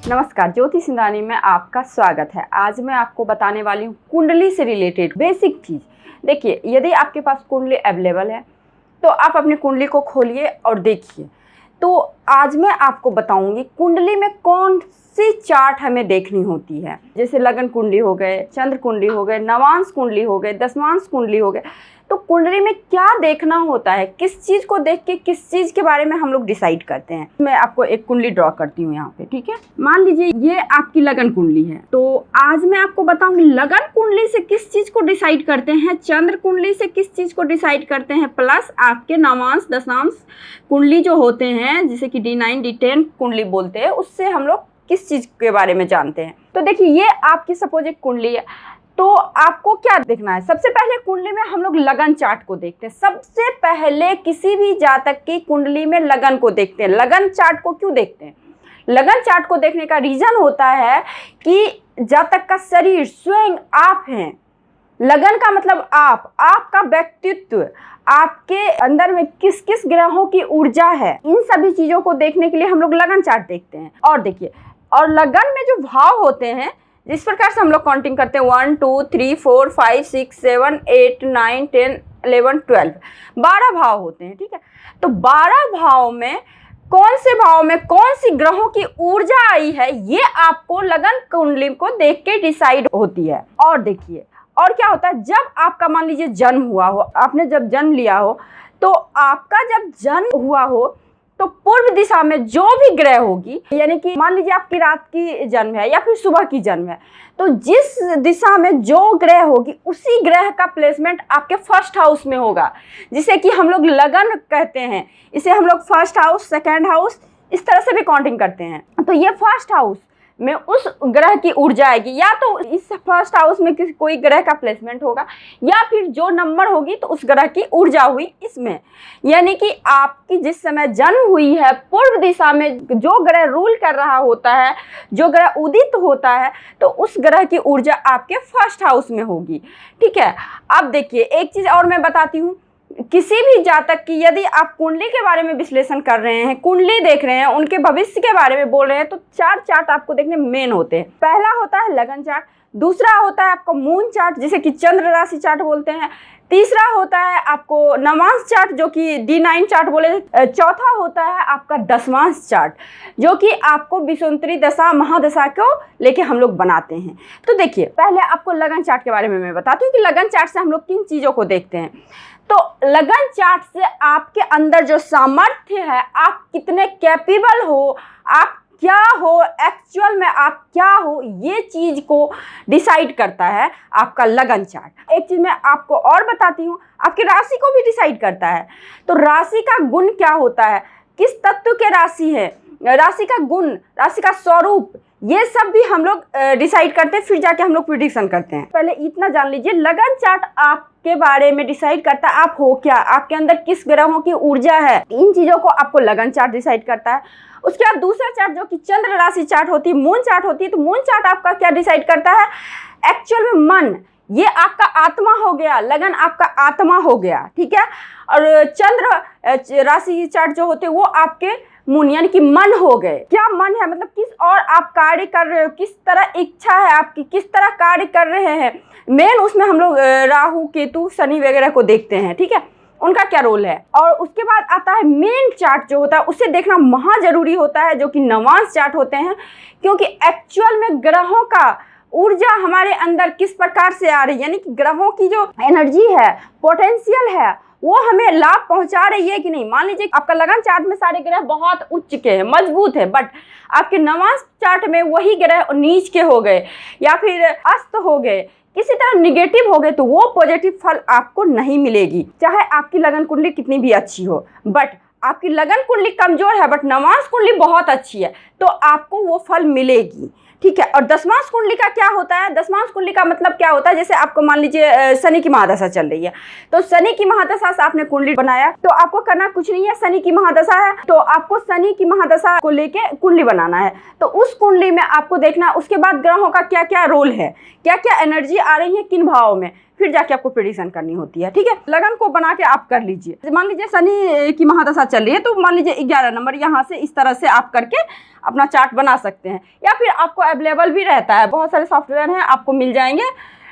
नमस्कार, ज्योति सिंधानी में आपका स्वागत है। आज मैं आपको बताने वाली हूँ कुंडली से रिलेटेड बेसिक चीज़। देखिए, यदि आपके पास कुंडली अवेलेबल है तो आप अपनी कुंडली को खोलिए और देखिए। तो आज मैं आपको बताऊंगी कुंडली में कौन सी चार्ट हमें देखनी होती है। जैसे लगन कुंडली हो गए, चंद्र कुंडली हो गए, नवांश कुंडली हो गए, दशमांश कुंडली हो गए। तो कुंडली में क्या देखना होता है, किस चीज़ को देख के किस चीज़ के बारे में हम लोग डिसाइड करते हैं। मैं आपको एक कुंडली ड्रॉ करती हूँ यहाँ पे, ठीक है। मान लीजिए ये आपकी लगन कुंडली है। तो आज मैं आपको बताऊंगी लगन कुंडली से किस चीज़ को डिसाइड करते हैं, चंद्र कुंडली से किस चीज़ को डिसाइड करते हैं, प्लस आपके नवांश दशांश कुंडली जो होते हैं, जैसे कि D9 D10 कुंडली बोलते हैं, उससे हम लोग किस चीज़ के बारे में जानते हैं। तो देखिए, ये आपकी सपोज एक कुंडली है। तो आपको क्या देखना है, सबसे पहले कुंडली में हम लोग लगन चार्ट को देखते हैं। सबसे पहले किसी भी जातक की कुंडली में लगन को देखते हैं। लगन चार्ट को क्यों देखते हैं? लगन चार्ट को देखने का रीजन होता है कि जातक का शरीर स्वयं आप हैं। लगन का मतलब आपका व्यक्तित्व, आपके अंदर में किस किस ग्रहों की ऊर्जा है, इन सभी चीज़ों को देखने के लिए हम लोग लगन चार्ट देखते हैं। और देखिए, और लगन में जो भाव होते हैं, जिस प्रकार से हम लोग काउंटिंग करते हैं 1 2 3 4 5 6 7 8 9 10 11 12 12 भाव होते हैं, ठीक है। तो 12 भाव में कौन से भाव में कौन सी ग्रहों की ऊर्जा आई है, ये आपको लगन कुंडली को देख के डिसाइड होती है। और देखिए, और क्या होता है, जब आपका मान लीजिए जन्म हुआ हो, आपने जब जन्म लिया हो, तो आपका जब जन्म हुआ हो तो पूर्व दिशा में जो भी ग्रह होगी, यानी कि मान लीजिए आपकी रात की जन्म है या फिर सुबह की जन्म है, तो जिस दिशा में जो ग्रह होगी उसी ग्रह का प्लेसमेंट आपके फर्स्ट हाउस में होगा, जिसे कि हम लोग लगन कहते हैं। इसे हम लोग फर्स्ट हाउस, सेकेंड हाउस, इस तरह से भी काउंटिंग करते हैं। तो ये फर्स्ट हाउस में उस ग्रह की ऊर्जा आएगी, या तो इस फर्स्ट हाउस में कोई ग्रह का प्लेसमेंट होगा, या फिर जो नंबर होगी तो उस ग्रह की ऊर्जा हुई इसमें। यानी कि आपकी जिस समय जन्म हुई है, पूर्व दिशा में जो ग्रह रूल कर रहा होता है, जो ग्रह उदित होता है, तो उस ग्रह की ऊर्जा आपके फर्स्ट हाउस में होगी, ठीक है। अब देखिए, एक चीज़ और मैं बताती हूँ। किसी भी जातक की यदि आप कुंडली के बारे में विश्लेषण कर रहे हैं, कुंडली देख रहे हैं, उनके भविष्य के बारे में बोल रहे हैं, तो 4 चार्ट आपको देखने मेन होते हैं। पहला होता है लगन चार्ट, दूसरा होता है आपका मून चार्ट, जिसे कि चंद्र राशि चार्ट बोलते हैं, तीसरा होता है आपको नवांश चार्ट, जो कि D9 चार्ट बोले, चौथा होता है आपका दशमांश चार्ट, जो कि आपको विषुवंतरी दशा महादशा को लेके हम लोग बनाते हैं। तो देखिए, पहले आपको लगन चार्ट के बारे में मैं बताती हूँ कि लगन चार्ट से हम लोग किन चीज़ों को देखते हैं। तो लगन चार्ट से आपके अंदर जो सामर्थ्य है, आप कितने कैपेबल हो, आप क्या हो, एक्चुअल में आप क्या हो, ये चीज़ को डिसाइड करता है आपका लगन चार्ट। एक चीज़ मैं आपको और बताती हूँ, आपकी राशि को भी डिसाइड करता है। तो राशि का गुण क्या होता है, किस तत्व के राशि है, राशि का गुण, राशि का स्वरूप, ये सब भी हम लोग डिसाइड करते हैं, फिर जाके हम लोग प्रिडिक्शन करते हैं। पहले इतना जान लीजिए, लगन चार्ट आपके बारे में डिसाइड करता है आप हो क्या, आपके अंदर किस ग्रहों की ऊर्जा है, इन चीज़ों को आपको लगन चार्ट डिसाइड करता है। उसके बाद दूसरा चार्ट जो कि चंद्र राशि चार्ट होती है, मून चार्ट होती है। तो मून चार्ट आपका क्या डिसाइड करता है, एक्चुअल में मन, ये आपका आत्मा हो गया, लगन आपका आत्मा हो गया, ठीक है। और चंद्र राशि चार्ट जो होते हैं वो आपके मून यानी कि मन हो गए। क्या मन है, मतलब किस और आप कार्य कर रहे हो, किस तरह इच्छा है आपकी, किस तरह कार्य कर रहे हैं। मेन उसमें हम लोग राहु केतु शनि वगैरह को देखते हैं, ठीक है, उनका क्या रोल है। और उसके बाद आता है मेन चार्ट जो होता है, उसे देखना महा जरूरी होता है, जो कि नवांश चार्ट होते हैं, क्योंकि एक्चुअल में ग्रहों का ऊर्जा हमारे अंदर किस प्रकार से आ रही है, यानी कि ग्रहों की जो एनर्जी है, पोटेंशियल है, वो हमें लाभ पहुंचा रही है कि नहीं। मान लीजिए आपका लगन चार्ट में सारे ग्रह बहुत उच्च के हैं, मजबूत है, बट आपके नवांश चार्ट में वही ग्रह नीच के हो गए या फिर अस्त हो गए, किसी तरह निगेटिव हो गए, तो वो पॉजिटिव फल आपको नहीं मिलेगी, चाहे आपकी लगन कुंडली कितनी भी अच्छी हो। बट आपकी लगन कुंडली कमजोर है बट नवांश कुंडली बहुत अच्छी है, तो आपको वो फल मिलेगी, ठीक है। और दशमांश कुंडली का क्या होता है, दशमांश कुंडली का मतलब क्या होता है, जैसे आपको मान लीजिए शनि की महादशा चल रही है, तो शनि की महादशा से आपने कुंडली बनाया, तो आपको करना कुछ नहीं है, शनि की महादशा है तो आपको शनि की महादशा को लेके कुंडली बनाना है। तो उस कुंडली में आपको देखना उसके बाद ग्रहों का क्या क्या रोल है, क्या क्या एनर्जी आ रही है किन भावों में, फिर जाके आपको प्रेडिक्शन करनी होती है, ठीक है। लगन को बना के आप कर लीजिए। मान लीजिए शनि की महादशा चल रही है, तो मान लीजिए 11 नंबर यहाँ से इस तरह से आप करके अपना चार्ट बना सकते हैं, या फिर आपको अवेलेबल भी रहता है, बहुत सारे सॉफ्टवेयर हैं, आपको मिल जाएंगे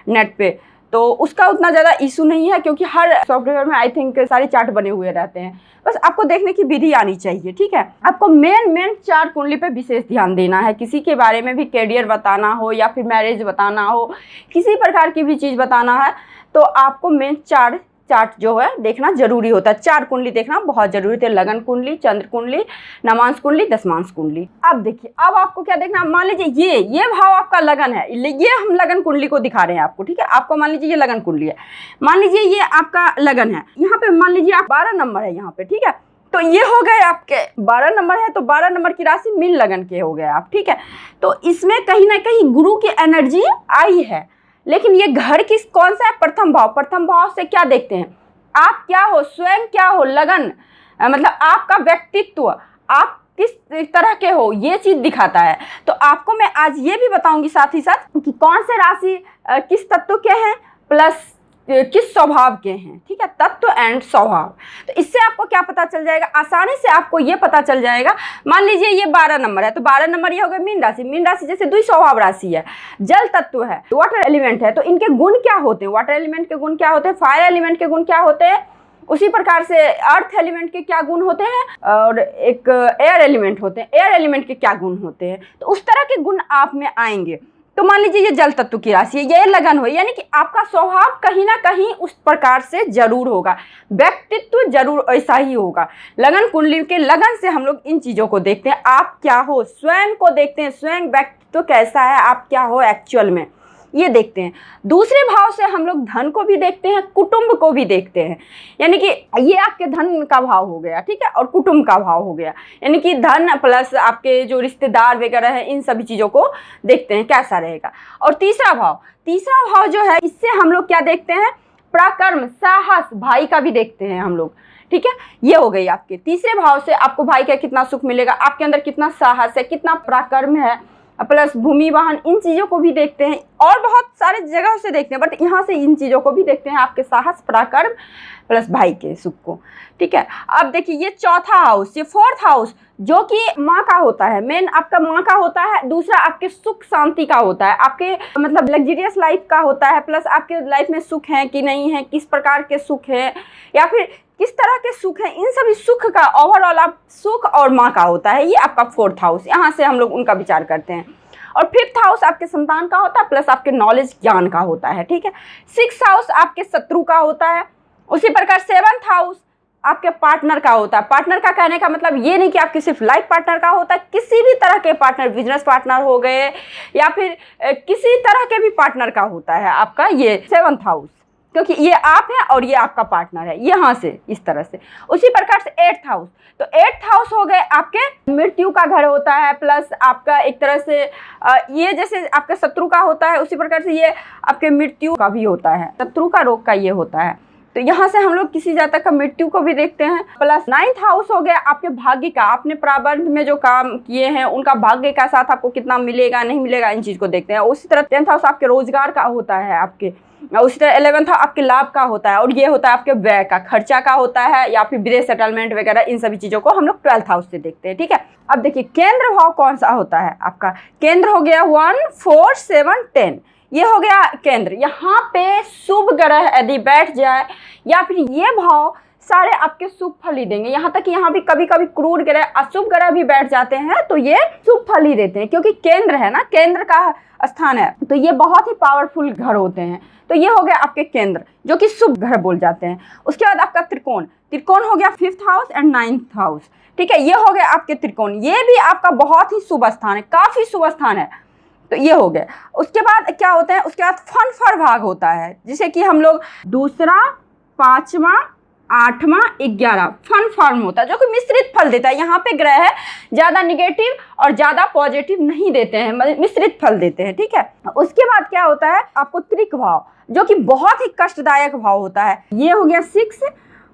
नेट पे, तो उसका उतना ज़्यादा इशू नहीं है, क्योंकि हर सॉफ्टवेयर में आई थिंक सारे चार्ट बने हुए रहते हैं। बस आपको देखने की विधि आनी चाहिए, ठीक है। आपको मेन चार्ट कुंडली पे विशेष ध्यान देना है। किसी के बारे में भी कैरियर बताना हो या फिर मैरिज बताना हो, किसी प्रकार की भी चीज़ बताना है, तो आपको मेन चार्ट जो है देखना जरूरी होता है। चार कुंडली देखना बहुत जरूरी है, लगन कुंडली, चंद्र कुंडली, नवांश कुंडली, दशमांश कुंडली। अब देखिए, अब आपको क्या देखना, मान लीजिए ये भाव आपका लगन है, ये हम लगन कुंडली को दिखा रहे हैं आपको, ठीक है। आपको मान लीजिए ये लगन कुंडली है, मान लीजिए ये आपका लगन है, यहाँ पे मान लीजिए आप 12 नंबर है यहाँ पे, ठीक है। तो ये हो गए आपके 12 नंबर है, तो 12 नंबर की राशि मीन लगन के हो गए आप, ठीक है। तो इसमें कहीं ना कहीं गुरु की एनर्जी आई है, लेकिन ये घर किस कौन सा है, प्रथम भाव। प्रथम भाव से क्या देखते हैं, आप क्या हो, स्वयं क्या हो, लगन मतलब आपका व्यक्तित्व, आप किस तरह के हो, ये चीज दिखाता है। तो आपको मैं आज ये भी बताऊंगी साथ ही साथ कि कौन से राशि किस तत्व के हैं, प्लस किस स्वभाव के हैं, ठीक है। तत्व एंड स्वभाव, तो इससे आपको क्या पता चल जाएगा, आसानी से आपको ये पता चल जाएगा। मान लीजिए ये 12 नंबर है, तो 12 नंबर ये हो गया मीन राशि। मीन राशि जैसे द्वि स्वभाव राशि है, जल तत्व है, वाटर एलिमेंट है, तो इनके गुण क्या होते हैं, वाटर एलिमेंट के गुण क्या होते हैं, फायर एलिमेंट के गुण क्या होते हैं, उसी प्रकार से अर्थ एलिमेंट के क्या गुण होते हैं, और एक एयर एलिमेंट होते हैं, एयर एलिमेंट के क्या गुण होते हैं। तो उस तरह के गुण आप में आएंगे। तो मान लीजिए ये जल तत्व की राशि है, ये लगन हो, यानी कि आपका स्वभाव कहीं ना कहीं उस प्रकार से जरूर होगा, व्यक्तित्व जरूर ऐसा ही होगा। लगन कुंडली के लगन से हम लोग इन चीज़ों को देखते हैं, आप क्या हो, स्वयं को देखते हैं, स्वयं व्यक्तित्व कैसा है, आप क्या हो एक्चुअल में, ये देखते हैं। दूसरे भाव से हम लोग धन को भी देखते हैं, कुटुंब को भी देखते हैं, यानी कि ये आपके धन का भाव हो गया, ठीक है, और कुटुंब का भाव हो गया, यानी कि धन प्लस आपके जो रिश्तेदार वगैरह हैं, इन सभी चीज़ों को देखते हैं कैसा रहेगा। और तीसरा भाव जो है, इससे हम लोग क्या देखते हैं, पराक्रम, साहस, भाई का भी देखते हैं हम लोग, ठीक है। ये हो गई आपके तीसरे भाव से आपको भाई का कितना सुख मिलेगा, आपके अंदर कितना साहस है, कितना पराक्रम है, प्लस भूमि वाहन, इन चीज़ों को भी देखते हैं, और बहुत सारे जगहों से देखते हैं, बट यहाँ से इन चीज़ों को भी देखते हैं, आपके साहस, पराक्रम प्लस भाई के सुख को, ठीक है। अब देखिए ये चौथा हाउस, ये फोर्थ हाउस, जो कि माँ का होता है, मेन आपका माँ का होता है। दूसरा आपके सुख शांति का होता है, आपके मतलब लग्जरियस लाइफ का होता है, प्लस आपके लाइफ में सुख है कि नहीं है, किस प्रकार के सुख है, या फिर किस तरह के सुख हैं, इन सभी सुख का ओवरऑल आप सुख और माँ का होता है। ये आपका फोर्थ हाउस, यहाँ से हम लोग उनका विचार करते हैं। और फिफ्थ हाउस आपके संतान का होता है, प्लस आपके नॉलेज ज्ञान का होता है, ठीक है। सिक्स हाउस आपके शत्रु का होता है। उसी प्रकार सेवंथ हाउस आपके पार्टनर का होता है। पार्टनर का कहने का मतलब ये नहीं कि आपके सिर्फ लाइफ पार्टनर का होता है, किसी भी तरह के पार्टनर, बिजनेस पार्टनर हो गए या फिर किसी तरह के भी पार्टनर का होता है आपका ये सेवंथ हाउस, क्योंकि ये आप है और ये आपका पार्टनर है, यहाँ से इस तरह से। उसी प्रकार से एट्थ हाउस, तो एट्थ हाउस हो गए आपके मृत्यु का घर होता है, प्लस आपका एक तरह से ये जैसे आपके शत्रु का होता है, उसी प्रकार से ये आपके मृत्यु का भी होता है, शत्रु का रोग का ये होता है। तो यहाँ से हम लोग किसी जातक का मृत्यु को भी देखते हैं। प्लस नाइन्थ हाउस हो गया आपके भाग्य का, आपने प्रारब्ध में जो काम किए हैं उनका भाग्य का साथ आपको कितना मिलेगा नहीं मिलेगा, इन चीज़ को देखते हैं। उसी तरह 10th हाउस आपके रोजगार का होता है आपके, उसी तरह 11th हाउस आपके लाभ का होता है, और ये होता है आपके व्यय का, खर्चा का होता है, या फिर विदेश सेटलमेंट वगैरह, इन सभी चीज़ों को हम लोग 12th हाउस से देखते हैं, ठीक है। अब देखिए केंद्र भाव कौन सा होता है आपका, केंद्र हो गया 1, 4, 7, 10, ये हो गया केंद्र। यहाँ पे शुभ ग्रह यदि बैठ जाए या फिर ये भाव सारे आपके शुभ फल ही देंगे। यहाँ तक कि यहाँ भी कभी कभी क्रूर ग्रह, अशुभ ग्रह भी बैठ जाते हैं तो ये शुभ फल ही देते हैं, क्योंकि केंद्र है ना, केंद्र का स्थान है, तो ये बहुत ही पावरफुल घर होते हैं। तो ये हो गया आपके केंद्र, जो कि शुभ ग्रह बोल जाते हैं। उसके बाद आपका त्रिकोण, त्रिकोण हो गया 5th house and 9th house, ठीक है। ये हो गया आपके त्रिकोण, ये भी आपका बहुत ही शुभ स्थान है, काफी शुभ स्थान है। तो ये हो गया। उसके बाद क्या होता है, उसके बाद फन फर भाग होता है, जिसे कि हम लोग दूसरा, 5वां, 8वां, 11 फन फॉर्म होता है, जो कि मिश्रित फल देता है। यहाँ पे ग्रह है ज़्यादा निगेटिव और ज़्यादा पॉजिटिव नहीं देते हैं, मिश्रित फल देते हैं, ठीक है। उसके बाद क्या होता है आपको त्रिक भाव, जो कि बहुत ही कष्टदायक भाव होता है। ये हो गया 6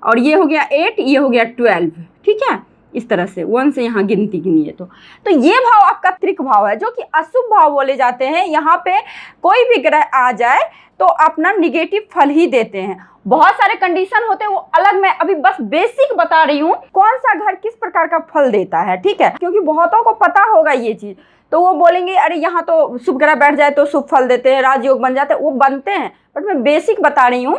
और ये हो गया 8, ये हो गया 12, ठीक है। इस तरह से 1 से यहाँ गिनती गिनिए तो ये भाव आपका त्रिक भाव है, जो कि अशुभ भाव बोले जाते हैं। यहाँ पे कोई भी ग्रह आ जाए तो अपना निगेटिव फल ही देते हैं। बहुत सारे कंडीशन होते हैं, वो अलग मैं अभी बस बेसिक बता रही हूँ कौन सा घर किस प्रकार का फल देता है, ठीक है, क्योंकि बहुतों को पता होगा ये चीज़, तो वो बोलेंगे अरे यहाँ तो शुभ ग्रह बैठ जाए तो शुभ फल देते हैं, राजयोग बन जाते हैं, वो बनते हैं, बट मैं बेसिक बता रही हूँ।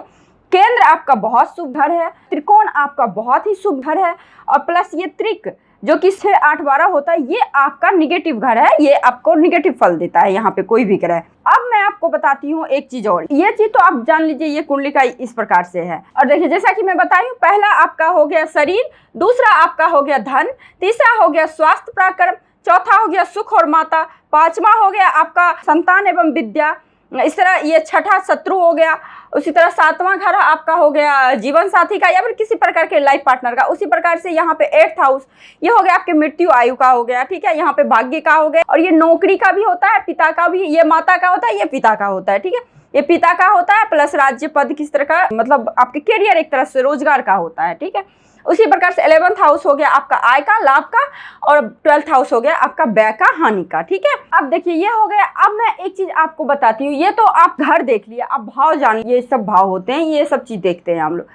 केंद्र आपका बहुत शुभ घर है, त्रिकोण आपका बहुत ही शुभ घर है, और प्लस ये त्रिक जो कि 6, 8, 12 होता है, ये आपका निगेटिव घर है, ये आपको निगेटिव फल देता है यहाँ पे कोई भी ग्रह। अब मैं आपको बताती हूँ एक चीज और, ये चीज तो आप जान लीजिए ये कुंडली का इस प्रकार से है। और देखिए जैसा कि मैं बताई हूँ, पहला आपका हो गया शरीर, दूसरा आपका हो गया धन, तीसरा हो गया स्वास्थ्य पराक्रम, चौथा हो गया सुख और माता, पांचवा हो गया आपका संतान एवं विद्या, इस तरह ये छठा शत्रु हो गया, उसी तरह सातवां घर आपका हो गया जीवन साथी का या फिर किसी प्रकार के लाइफ पार्टनर का। उसी प्रकार से यहाँ पे 8th हाउस ये हो गया आपके मृत्यु आयु का हो गया, ठीक है, यहाँ पे भाग्य का हो गया, और ये नौकरी का भी होता है, पिता का भी, ये माता का होता है, ये पिता का होता है, ठीक है, ये पिता का होता है, प्लस राज्य पद किस तरह का, मतलब आपके करियर एक तरह से रोजगार का होता है, ठीक है। उसी प्रकार से 11th हाउस हो गया आपका आय का, लाभ का, और 12th हाउस हो गया आपका व्यय का, हानि का, ठीक है। अब देखिए ये हो गया। अब मैं एक चीज आपको बताती हूँ, ये तो आप घर देख लिए, अब भाव जान, ये सब भाव होते हैं, ये सब चीज देखते हैं हम लोग।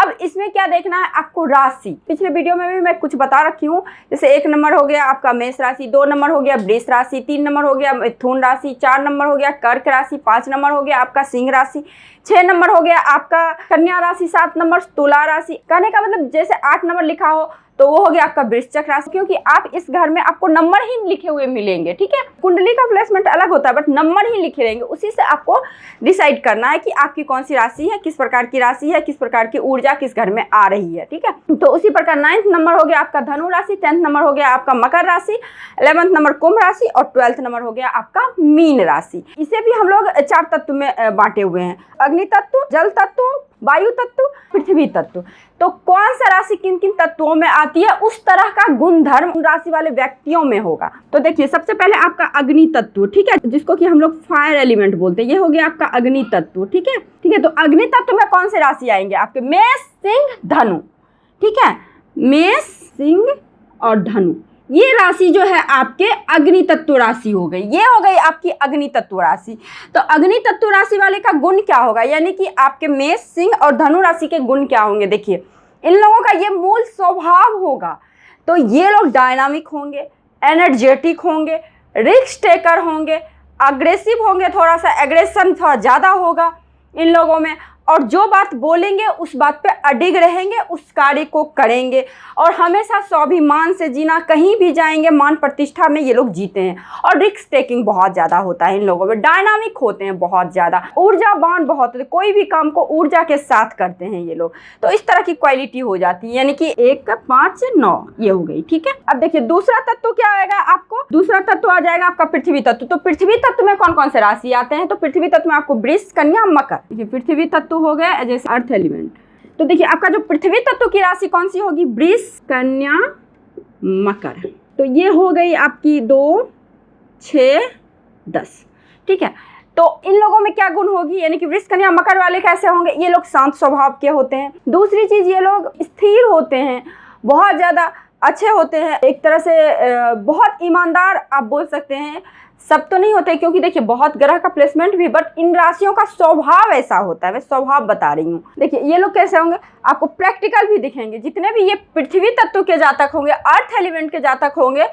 अब इसमें क्या देखना है आपको, राशि। पिछले वीडियो में भी मैं कुछ बता रखी हूँ, जैसे 1 नंबर हो गया आपका मेष राशि, 2 नंबर हो गया वृष राशि, 3 नंबर हो गया मिथुन राशि, 4 नंबर हो गया कर्क राशि, 5 नंबर हो गया आपका सिंह राशि, 6 नंबर हो गया आपका कन्या राशि, 7 नंबर तुला राशि। कहने का मतलब जैसे 8 नंबर लिखा हो तो वो हो गया आपका वृश्चिक राशि, क्योंकि आप इस घर में आपको नंबर ही लिखे हुए मिलेंगे, ठीक है। कुंडली का प्लेसमेंट अलग होता है, बट नंबर ही लिखे रहेंगे, उसी से आपको डिसाइड करना है कि आपकी कौन सी राशि है, किस प्रकार की राशि है, किस प्रकार की ऊर्जा किस घर में आ रही है, ठीक है। तो उसी प्रकार 9th नंबर हो गया आपका धनु राशि, 10th नंबर हो गया आपका मकर राशि, 11th नंबर कुंभ राशि, और 12th नंबर हो गया आपका मीन राशि। इसे भी हम लोग 4 तत्व में बांटे हुए हैं, अग्नि तत्व, जल तत्व, वायु तत्व, पृथ्वी तत्व। तो कौन सा राशि किन किन तत्वों में आती है, उस तरह का गुण धर्म राशि वाले व्यक्तियों में होगा। तो देखिए सबसे पहले आपका अग्नि तत्व, ठीक है, जिसको कि हम लोग फायर एलिमेंट बोलते हैं, ये हो गया आपका अग्नि तत्व, ठीक है, ठीक है। तो अग्नि तत्व में कौन से राशि आएंगे आपके, मेष, सिंह, धनु, ठीक है, मेष, सिंह और धनु, ये राशि जो है आपके अग्नि तत्व राशि हो गई, ये हो गई आपकी अग्नि तत्व राशि। तो अग्नि तत्व राशि वाले का गुण क्या होगा, यानी कि आपके मेष, सिंह और धनु राशि के गुण क्या होंगे, देखिए इन लोगों का ये मूल स्वभाव होगा। तो ये लोग डायनामिक होंगे, एनर्जेटिक होंगे, रिस्क टेकर होंगे, अग्रेसिव होंगे, थोड़ा सा एग्रेशन थोड़ा ज़्यादा होगा इन लोगों में, और जो बात बोलेंगे उस बात पे अडिग रहेंगे, उस कार्य को करेंगे, और हमेशा स्वाभिमान से जीना, कहीं भी जाएंगे मान प्रतिष्ठा में ये लोग जीते हैं, और रिस्क टेकिंग बहुत ज़्यादा होता है इन लोगों में, डायनामिक होते हैं बहुत ज़्यादा, ऊर्जावान बहुत होते हैं, कोई भी काम को ऊर्जा के साथ करते हैं ये लोग। तो इस तरह की क्वालिटी हो जाती है, यानी कि 1, 5, 9 ये हो गई, ठीक है। अब देखिए दूसरा तत्व क्या आएगा आपको, दूसरा तत्व आ जाएगा आपका पृथ्वी तत्व। तो पृथ्वी तत्व में कौन कौन से राशि आते हैं, तो पृथ्वी तत्व में आपको वृष, कन्या, मकर, देखिए पृथ्वी तत्व हो गया जैसे अर्थ एलिमेंट। तो देखिए आपका जो पृथ्वी तत्व की राशि कौन सी होगी, वृष, कन्या, मकर। तो ये हो गई आपकी 2, 6, 10, ठीक है। तो इन लोगों में क्या गुण होगी, यानी कि वृष, कन्या, मकर वाले कैसे होंगे, ये लोग शांत स्वभाव के होते हैं। दूसरी चीज, ये लोग स्थिर होते हैं, बहुत ज्यादा अच्छे होते हैं, एक तरह से बहुत ईमानदार आप बोल सकते हैं। सब तो नहीं होते, क्योंकि देखिए बहुत ग्रह का प्लेसमेंट भी, बट इन राशियों का स्वभाव ऐसा होता है, मैं स्वभाव बता रही हूँ। देखिए ये लोग कैसे होंगे, आपको प्रैक्टिकल भी दिखेंगे, जितने भी ये पृथ्वी तत्व के जातक होंगे, अर्थ एलिमेंट के जातक होंगे,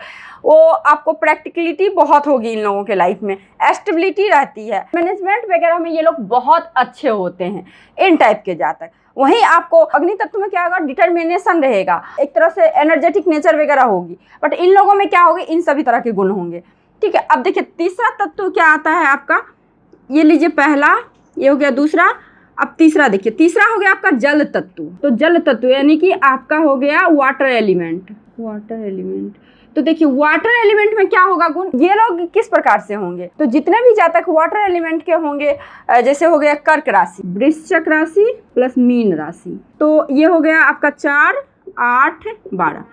वो आपको प्रैक्टिकलिटी बहुत होगी इन लोगों के लाइफ में, एस्टेबिलिटी रहती है, मैनेजमेंट वगैरह में ये लोग बहुत अच्छे होते हैं इन टाइप के जातक। वहीं आपको अग्नि तत्व में क्या होगा, डिटर्मिनेशन रहेगा, एक तरह से एनर्जेटिक नेचर वगैरह होगी, बट इन लोगों में क्या होगी, इन सभी तरह के गुण होंगे, ठीक है। अब देखिए तीसरा तत्व क्या आता है आपका, ये लीजिए पहला, ये हो गया दूसरा, अब तीसरा देखिए, तीसरा हो गया आपका जल तत्व। तो जल तत्व यानी कि आपका हो गया वाटर एलिमेंट, वाटर एलिमेंट। तो देखिए वाटर एलिमेंट में क्या होगा गुण, ये लोग किस प्रकार से होंगे, तो जितने भी जातक वाटर एलिमेंट के होंगे, जैसे हो गया कर्क राशि, वृश्चिक राशि प्लस मीन राशि, तो ये हो गया आपका 4, 8, 12।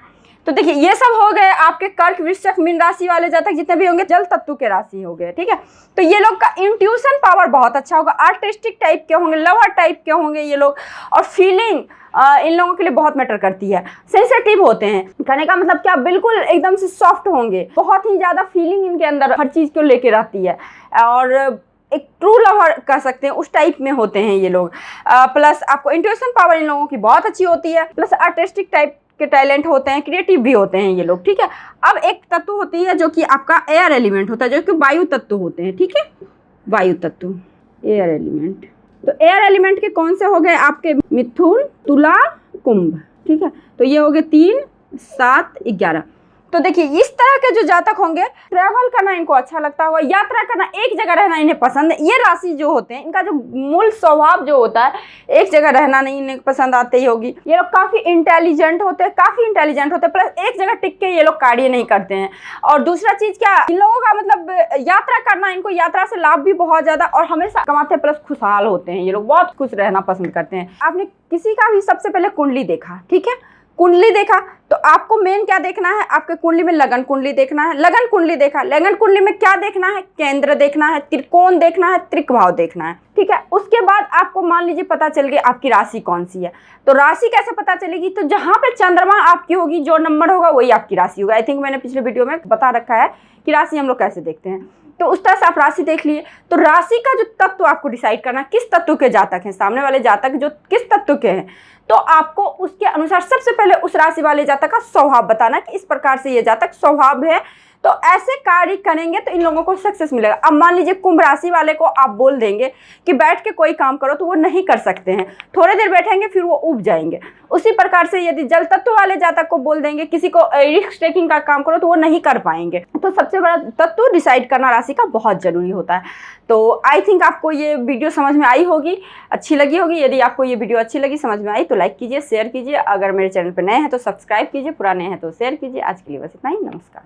तो देखिए ये सब हो गए आपके कर्क, वृश्चिक, मीन राशि वाले जातक जितने भी होंगे, जल तत्व के राशि हो गए, ठीक है। तो ये लोग का इंट्यूशन पावर बहुत अच्छा होगा, आर्टिस्टिक टाइप के होंगे, लवर टाइप के होंगे ये लोग, और फीलिंग इन लोगों के लिए बहुत मैटर करती है। सेंसिटिव होते हैं, कहने का मतलब क्या, बिल्कुल एकदम से सॉफ्ट होंगे, बहुत ही ज़्यादा फीलिंग इनके अंदर हर चीज़ को लेके रहती है, और एक ट्रू लवर कह सकते हैं उस टाइप में होते हैं ये लोग। प्लस आपको इंट्यूशन पावर इन लोगों की बहुत अच्छी होती है, प्लस आर्टिस्टिक टाइप के टैलेंट होते हैं, क्रिएटिव भी होते हैं ये लोग, ठीक है। अब एक तत्व होती है जो कि आपका एयर एलिमेंट होता है, जो कि वायु तत्व होते हैं, ठीक है, वायु तत्व, एयर एलिमेंट। तो एयर एलिमेंट के कौन से हो गए आपके, मिथुन, तुला, कुंभ, ठीक है। तो ये हो गए 3, 7, 11। तो देखिए इस तरह के जो जातक होंगे, ट्रैवल करना इनको अच्छा लगता होगा, यात्रा करना, एक जगह रहना इन्हें पसंद है। ये राशि जो होते हैं, इनका जो मूल स्वभाव जो होता है, एक जगह रहना नहीं इन्हें पसंद आती होगी। ये लोग काफ़ी इंटेलिजेंट होते हैं, प्लस एक जगह टिक के ये लोग कार्य नहीं करते हैं। और दूसरा चीज़ क्या, इन लोगों का मतलब यात्रा करना, इनको यात्रा से लाभ भी बहुत ज़्यादा, और हमेशा कमाते हैं, प्लस खुशहाल होते हैं ये लोग, बहुत खुश रहना पसंद करते हैं। आपने किसी का भी सबसे पहले कुंडली देखा, ठीक है, कुंडली देखा, तो आपको मेन क्या देखना है, आपके कुंडली में लगन कुंडली देखना है। लगन कुंडली देखा, लगन कुंडली में क्या देखना है, केंद्र देखना है, त्रिकोण देखना है, त्रिकभाव देखना है, ठीक है। उसके बाद आपको मान लीजिए पता चल गई आपकी राशि कौन सी है। तो राशि कैसे पता चलेगी, तो जहाँ पे चंद्रमा आपकी होगी, जो नंबर होगा वही आपकी राशि होगा। आई थिंक मैंने पिछले वीडियो में बता रखा है कि राशि हम लोग कैसे देखते हैं। तो उस तरह से आप राशि देख लिए। तो राशि का जो तत्व आपको डिसाइड करना, किस तत्व के जातक हैं, सामने वाले जातक जो किस तत्व के हैं, तो आपको उसके अनुसार सबसे पहले उस राशि वाले जातक का स्वभाव बताना कि इस प्रकार से ये जातक स्वभाव है, तो ऐसे कार्य करेंगे तो इन लोगों को सक्सेस मिलेगा। अब मान लीजिए कुंभ राशि वाले को आप बोल देंगे कि बैठ के कोई काम करो, तो वो नहीं कर सकते हैं, थोड़े देर बैठेंगे फिर वो उब जाएंगे। उसी प्रकार से यदि जल तत्व वाले जातक को बोल देंगे किसी को रिस्क टेकिंग का काम करो, तो वो नहीं कर पाएंगे। तो सबसे बड़ा तत्व डिसाइड करना राशि का बहुत जरूरी होता है। तो आई थिंक आपको ये वीडियो समझ में आई होगी, अच्छी लगी होगी। यदि आपको ये वीडियो अच्छी लगी, समझ में आई, तो लाइक कीजिए, शेयर कीजिए। अगर मेरे चैनल पर नए हैं तो सब्सक्राइब कीजिए, पुराने हैं तो शेयर कीजिए। आज के लिए बस इतना ही, नमस्कार।